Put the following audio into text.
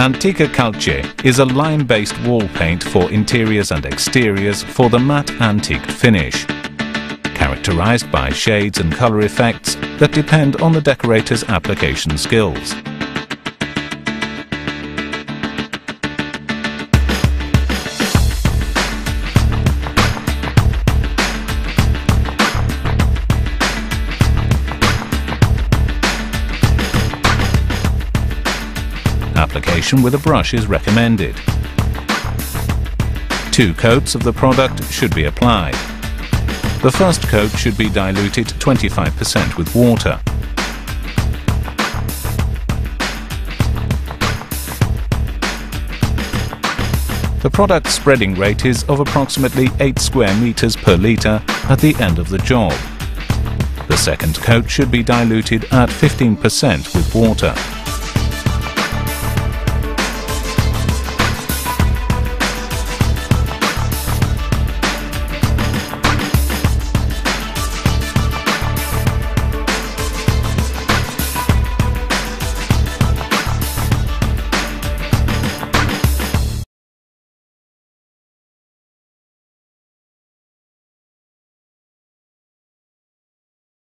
Antica Calce is a lime-based wall paint for interiors and exteriors for the matte antique finish, characterized by shades and color effects that depend on the decorator's application skills. Application with a brush is recommended. 2 coats of the product should be applied. The first coat should be diluted 25% with water. The product spreading rate is of approximately 8 square meters per litre at the end of the job. The second coat should be diluted at 15% with water.